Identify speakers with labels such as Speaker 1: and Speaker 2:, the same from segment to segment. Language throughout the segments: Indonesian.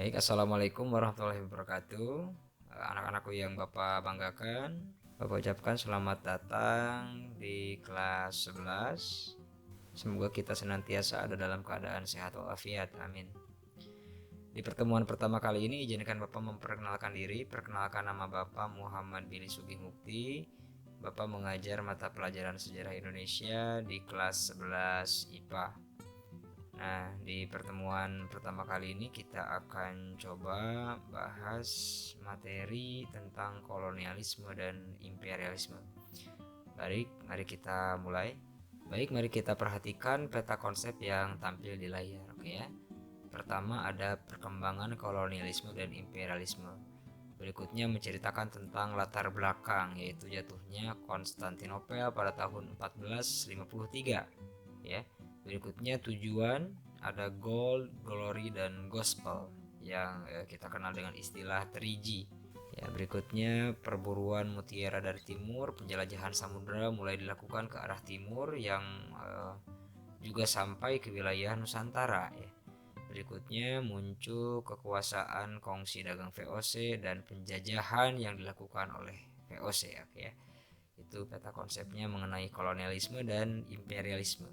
Speaker 1: Baik, Assalamualaikum warahmatullahi wabarakatuh. Anak-anakku yang Bapak banggakan, Bapak ucapkan selamat datang di kelas 11. Semoga kita senantiasa ada dalam keadaan sehat walafiat, amin. Di pertemuan pertama kali ini, izinkan Bapak memperkenalkan diri. Perkenalkan, nama Bapak Muhammad Billy Sugih Mukti. Bapak mengajar mata pelajaran sejarah Indonesia di kelas 11 IPA. Nah, di pertemuan pertama kali ini kita akan coba bahas materi tentang kolonialisme dan imperialisme. Baik, mari kita mulai. Baik, mari kita perhatikan peta konsep yang tampil di layar, oke ya. Pertama ada perkembangan kolonialisme dan imperialisme. Berikutnya menceritakan tentang latar belakang, yaitu jatuhnya Konstantinopel pada tahun 1453, ya. Berikutnya tujuan, ada gold, glory, dan gospel yang kita kenal dengan istilah 3G. Ya, berikutnya perburuan mutiara dari timur, penjelajahan samudera mulai dilakukan ke arah timur yang juga sampai ke wilayah Nusantara ya. Berikutnya muncul kekuasaan kongsi dagang VOC dan penjajahan yang dilakukan oleh VOC ya. Itu peta konsepnya mengenai kolonialisme dan imperialisme.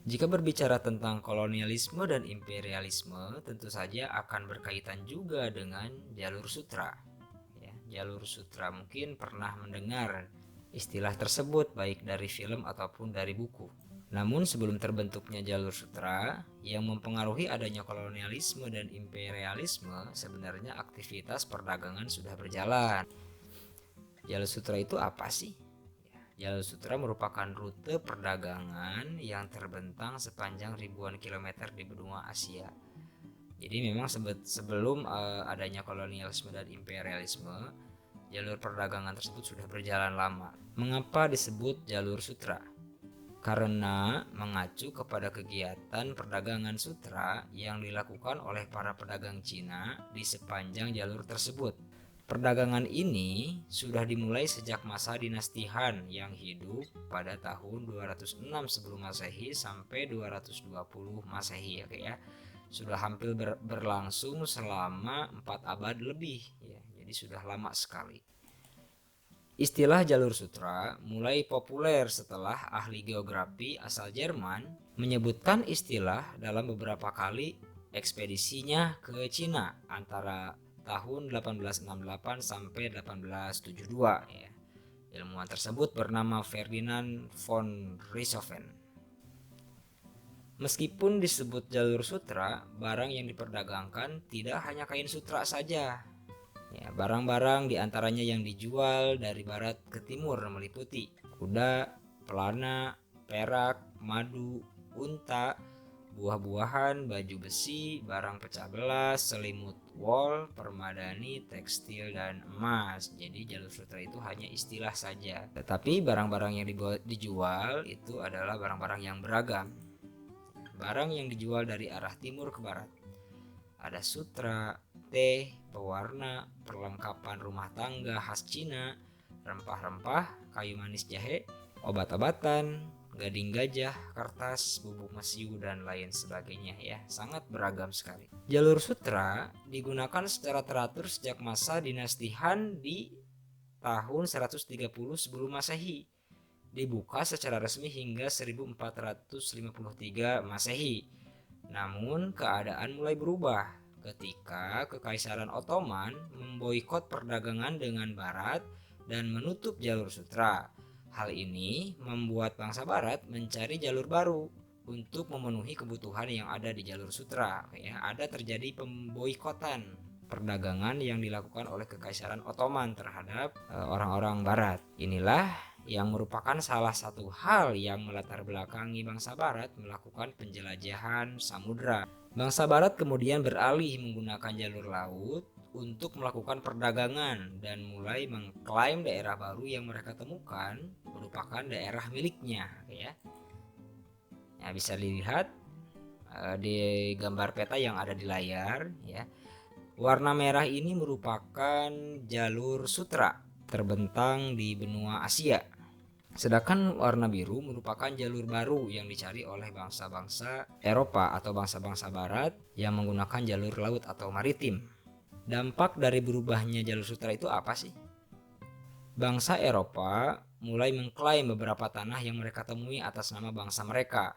Speaker 1: Jika berbicara tentang kolonialisme dan imperialisme, tentu saja akan berkaitan juga dengan jalur sutra. Ya, jalur sutra mungkin pernah mendengar istilah tersebut baik dari film ataupun dari buku. Namun sebelum terbentuknya jalur sutra, yang mempengaruhi adanya kolonialisme dan imperialisme, sebenarnya aktivitas perdagangan sudah berjalan. Jalur sutra itu apa sih? Jalur sutra merupakan rute perdagangan yang terbentang sepanjang ribuan kilometer di benua Asia. Jadi memang sebelum adanya kolonialisme dan imperialisme, jalur perdagangan tersebut sudah berjalan lama. Mengapa disebut jalur sutra? Karena mengacu kepada kegiatan perdagangan sutra yang dilakukan oleh para pedagang Cina di sepanjang jalur tersebut. Perdagangan ini sudah dimulai sejak masa dinasti Han yang hidup pada tahun 206 sebelum Masehi sampai 220 Masehi ya. Sudah hampir berlangsung selama 4 abad lebih ya. Jadi sudah lama sekali. Istilah jalur sutra mulai populer setelah ahli geografi asal Jerman menyebutkan istilah dalam beberapa kali ekspedisinya ke Cina antara tahun 1868 sampai 1872 ya. Ilmuwan tersebut bernama Ferdinand von Richthofen. Meskipun disebut jalur sutra, barang yang diperdagangkan tidak hanya kain sutra saja. Ya, barang-barang diantaranya yang dijual dari barat ke timur meliputi kuda, pelana, perak, madu, unta, buah-buahan, baju besi, barang pecah belas, selimut wol, permadani, tekstil, dan emas. Jadi jalur sutra itu hanya istilah saja. Tetapi barang-barang yang dijual itu adalah barang-barang yang beragam. Barang yang dijual dari arah timur ke barat. Ada sutra, teh, pewarna, perlengkapan rumah tangga khas Cina, rempah-rempah, kayu manis jahe, obat-obatan, gading gajah, kertas, bubuk mesiu, dan lain sebagainya ya. Sangat beragam sekali. Jalur sutra digunakan secara teratur sejak masa dinasti Han di tahun 130 sebelum Masehi. Dibuka secara resmi hingga 1453 Masehi. Namun keadaan mulai berubah ketika Kekaisaran Ottoman memboikot perdagangan dengan Barat dan menutup jalur sutra. Hal ini membuat bangsa Barat mencari jalur baru untuk memenuhi kebutuhan yang ada di jalur sutra. Ya, ada terjadi pemboikotan perdagangan yang dilakukan oleh Kekaisaran Ottoman terhadap orang-orang Barat. Inilah yang merupakan salah satu hal yang melatar belakangi bangsa Barat melakukan penjelajahan samudera. Bangsa Barat kemudian beralih menggunakan jalur laut untuk melakukan perdagangan dan mulai mengklaim daerah baru yang mereka temukan merupakan daerah miliknya ya. Ya, bisa dilihat di gambar peta yang ada di layar ya. Warna merah ini merupakan jalur sutra terbentang di benua Asia. Sedangkan warna biru merupakan jalur baru yang dicari oleh bangsa-bangsa Eropa atau bangsa-bangsa barat yang menggunakan jalur laut atau maritim. Dampak dari berubahnya jalur sutra itu apa sih? Bangsa Eropa mulai mengklaim beberapa tanah yang mereka temui atas nama bangsa mereka.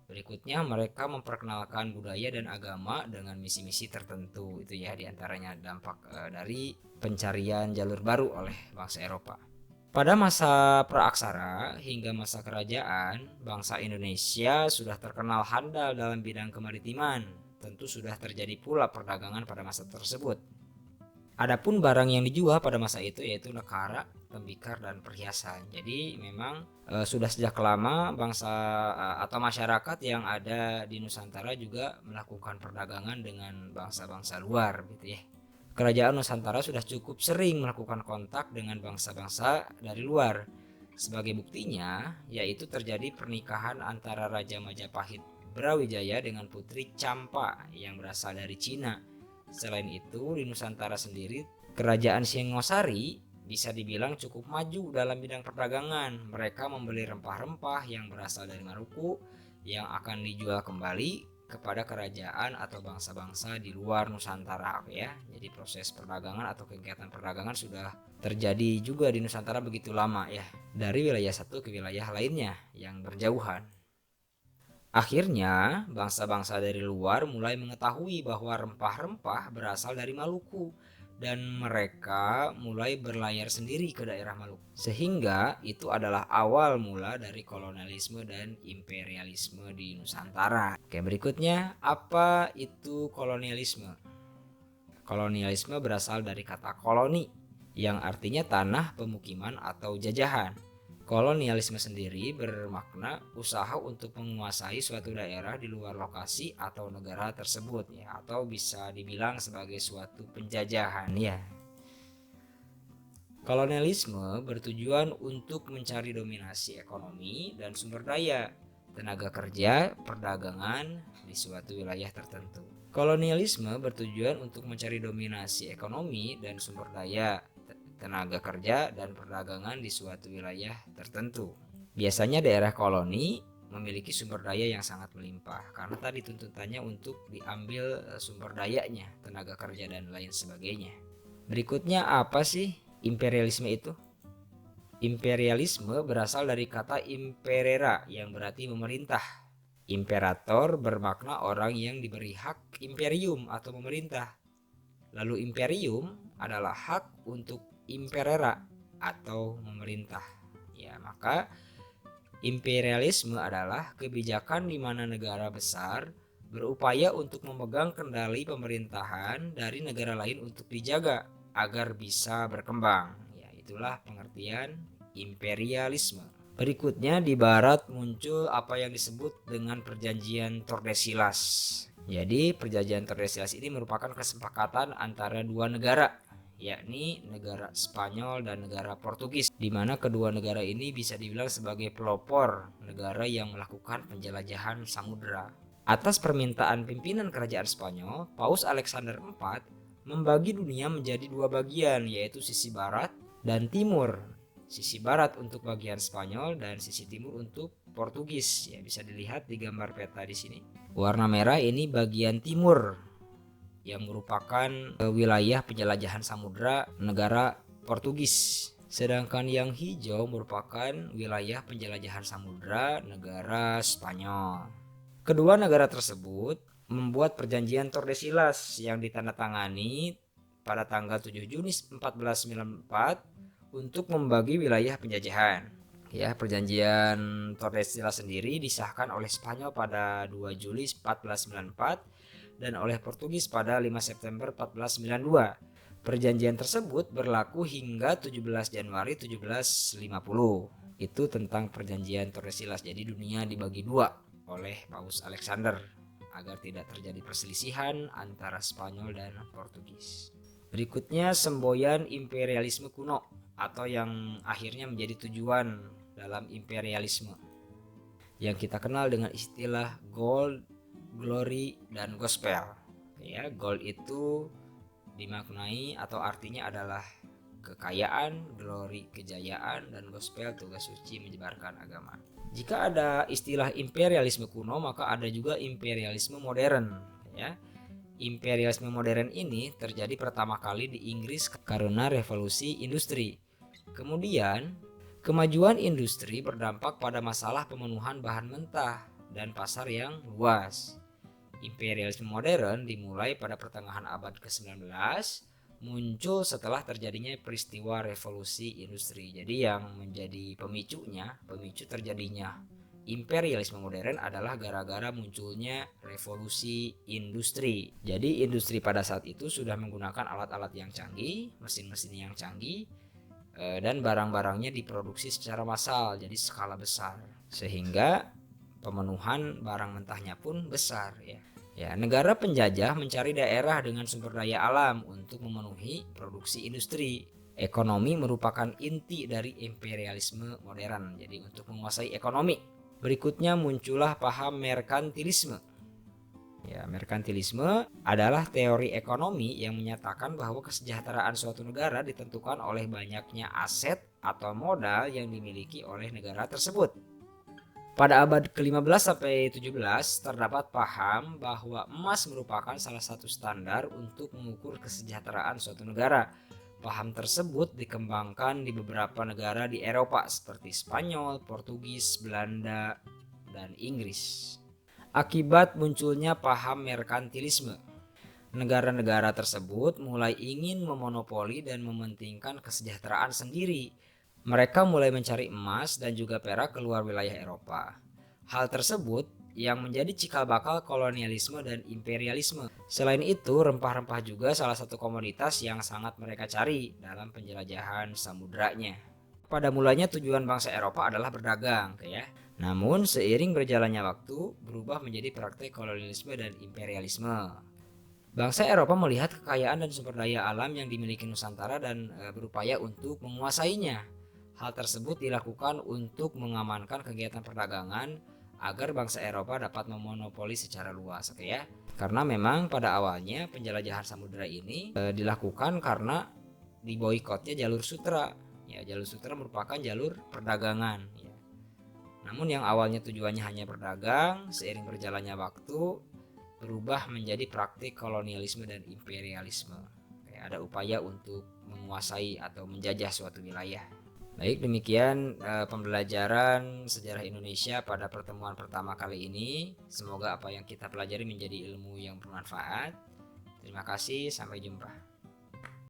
Speaker 1: Berikutnya mereka memperkenalkan budaya dan agama dengan misi-misi tertentu. Itu ya diantaranya dampak dari pencarian jalur baru oleh bangsa Eropa. Pada masa praaksara hingga masa kerajaan, bangsa Indonesia sudah terkenal handal dalam bidang kemaritiman. Tentu sudah terjadi pula perdagangan pada masa tersebut. Adapun barang yang dijual pada masa itu yaitu nekara, tembikar, dan perhiasan. Jadi memang sudah sejak lama bangsa atau masyarakat yang ada di Nusantara juga melakukan perdagangan dengan bangsa-bangsa luar gitu ya. Kerajaan Nusantara sudah cukup sering melakukan kontak dengan bangsa-bangsa dari luar. Sebagai buktinya, yaitu terjadi pernikahan antara Raja Majapahit Brawijaya dengan Putri Campa yang berasal dari Cina. Selain itu, di Nusantara sendiri, Kerajaan Singosari bisa dibilang cukup maju dalam bidang perdagangan. Mereka membeli rempah-rempah yang berasal dari Maluku yang akan dijual kembali kepada kerajaan atau bangsa-bangsa di luar Nusantara ya. Jadi proses perdagangan atau kegiatan perdagangan sudah terjadi juga di Nusantara begitu lama ya, dari wilayah satu ke wilayah lainnya yang berjauhan. Akhirnya, bangsa-bangsa dari luar mulai mengetahui bahwa rempah-rempah berasal dari Maluku dan mereka mulai berlayar sendiri ke daerah Maluku. Sehingga itu adalah awal mula dari kolonialisme dan imperialisme di Nusantara. Oke, berikutnya, apa itu kolonialisme? Kolonialisme berasal dari kata koloni yang artinya tanah, pemukiman, atau jajahan. Kolonialisme sendiri bermakna usaha untuk menguasai suatu daerah di luar lokasi atau negara tersebut ya, atau bisa dibilang sebagai suatu penjajahan ya. Kolonialisme bertujuan untuk mencari dominasi ekonomi dan sumber daya, tenaga kerja, perdagangan di suatu wilayah tertentu. Kolonialisme bertujuan untuk mencari dominasi ekonomi dan sumber daya, tenaga kerja, dan perdagangan di suatu wilayah tertentu. Biasanya daerah koloni memiliki sumber daya yang sangat melimpah karena tadi tuntutannya untuk diambil sumber dayanya, tenaga kerja, dan lain sebagainya. Berikutnya, apa sih imperialisme itu? Imperialisme berasal dari kata imperera yang berarti memerintah. Imperator bermakna orang yang diberi hak imperium atau memerintah. Lalu imperium adalah hak untuk imperera atau memerintah. Ya, maka imperialisme adalah kebijakan di mana negara besar berupaya untuk memegang kendali pemerintahan dari negara lain untuk dijaga agar bisa berkembang. Ya, itulah pengertian imperialisme. Berikutnya di barat muncul apa yang disebut dengan perjanjian Tordesillas. Jadi perjanjian Tordesillas ini merupakan kesepakatan antara dua negara, yakni negara Spanyol dan negara Portugis, di mana kedua negara ini bisa dibilang sebagai pelopor negara yang melakukan penjelajahan samudera. Atas permintaan pimpinan kerajaan Spanyol, Paus Alexander IV membagi dunia menjadi dua bagian, yaitu sisi barat dan timur. Sisi barat untuk bagian Spanyol dan sisi timur untuk Portugis. Ya, bisa dilihat di gambar peta di sini. Warna merah ini bagian timur yang merupakan wilayah penjelajahan samudera negara Portugis. Sedangkan yang hijau merupakan wilayah penjelajahan samudera negara Spanyol. Kedua negara tersebut membuat perjanjian Tordesillas yang ditandatangani pada tanggal 7 Juni 1494 untuk membagi wilayah penjajahan. Ya, perjanjian Tordesillas sendiri disahkan oleh Spanyol pada 2 Juli 1494 dan oleh Portugis pada 5 September 1492. Perjanjian tersebut berlaku hingga 17 Januari 1750. Itu tentang perjanjian Tordesillas. Jadi dunia dibagi dua oleh Paus Alexander agar tidak terjadi perselisihan antara Spanyol dan Portugis. Berikutnya semboyan imperialisme kuno atau yang akhirnya menjadi tujuan dalam imperialisme yang kita kenal dengan istilah gold, glory, dan gospel. Ya, gold itu dimaknai atau artinya adalah kekayaan, glory kejayaan, dan gospel tugas suci menyebarkan agama. Jika ada istilah imperialisme kuno, maka ada juga imperialisme modern, ya. Imperialisme modern ini terjadi pertama kali di Inggris karena revolusi industri. Kemudian, kemajuan industri berdampak pada masalah pemenuhan bahan mentah dan pasar yang luas. Imperialisme modern dimulai pada pertengahan abad ke-19, muncul setelah terjadinya peristiwa revolusi industri. Jadi yang menjadi pemicu terjadinya imperialisme modern adalah gara-gara munculnya revolusi industri. Jadi industri pada saat itu sudah menggunakan alat-alat yang canggih, mesin-mesin yang canggih, dan barang-barangnya diproduksi secara massal, jadi skala besar, sehingga pemenuhan barang mentahnya pun besar, ya. Negara penjajah mencari daerah dengan sumber daya alam untuk memenuhi produksi industri. Ekonomi merupakan inti dari imperialisme modern, jadi untuk menguasai ekonomi. Berikutnya muncullah paham merkantilisme. Merkantilisme adalah teori ekonomi yang menyatakan bahwa kesejahteraan suatu negara ditentukan oleh banyaknya aset atau modal yang dimiliki oleh negara tersebut. Pada abad ke-15 sampai 17 terdapat paham bahwa emas merupakan salah satu standar untuk mengukur kesejahteraan suatu negara. Paham tersebut dikembangkan di beberapa negara di Eropa seperti Spanyol, Portugis, Belanda, dan Inggris. Akibat munculnya paham merkantilisme, negara-negara tersebut mulai ingin memonopoli dan mementingkan kesejahteraan sendiri. Mereka mulai mencari emas dan juga perak keluar wilayah Eropa. Hal tersebut yang menjadi cikal bakal kolonialisme dan imperialisme. Selain itu, rempah-rempah juga salah satu komoditas yang sangat mereka cari dalam penjelajahan samudranya. Pada mulanya tujuan bangsa Eropa adalah berdagang, ya. Namun seiring berjalannya waktu berubah menjadi praktek kolonialisme dan imperialisme. Bangsa Eropa melihat kekayaan dan sumber daya alam yang dimiliki Nusantara dan berupaya untuk menguasainya. Hal tersebut dilakukan untuk mengamankan kegiatan perdagangan agar bangsa Eropa dapat memonopoli secara luas, oke ya. Karena memang pada awalnya penjelajahan samudera ini dilakukan karena diboikotnya jalur sutra. Jalur sutra merupakan jalur perdagangan, ya. Namun yang awalnya tujuannya hanya berdagang, seiring berjalannya waktu berubah menjadi praktik kolonialisme dan imperialisme. Ada upaya untuk menguasai atau menjajah suatu wilayah. Baik, demikian pembelajaran sejarah Indonesia pada pertemuan pertama kali ini. Semoga apa yang kita pelajari menjadi ilmu yang bermanfaat. Terima kasih, sampai jumpa.